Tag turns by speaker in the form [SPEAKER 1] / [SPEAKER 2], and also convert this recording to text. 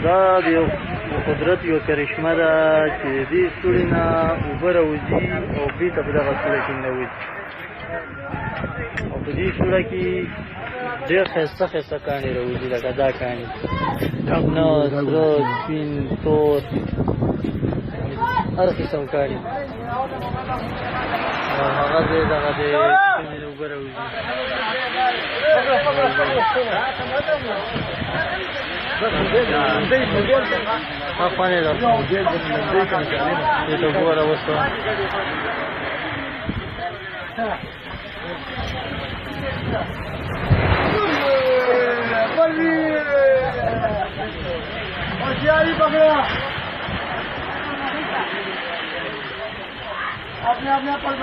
[SPEAKER 1] دا د یو قدرت یو کرشمه ده چې د دې سوړې نه اوبه راوځي او بېرته په دغه سوړه کې ننوځي او په دې سوړه کې ډېر ښایسته ښایسته کاڼي راوځي لکه دا کاڼي شنه سره سپین تور هر قسم کاڼي او هغه ځای دغه دی چې اوبه راوځي خانه دا تو ګوره اوس अपने अपने पर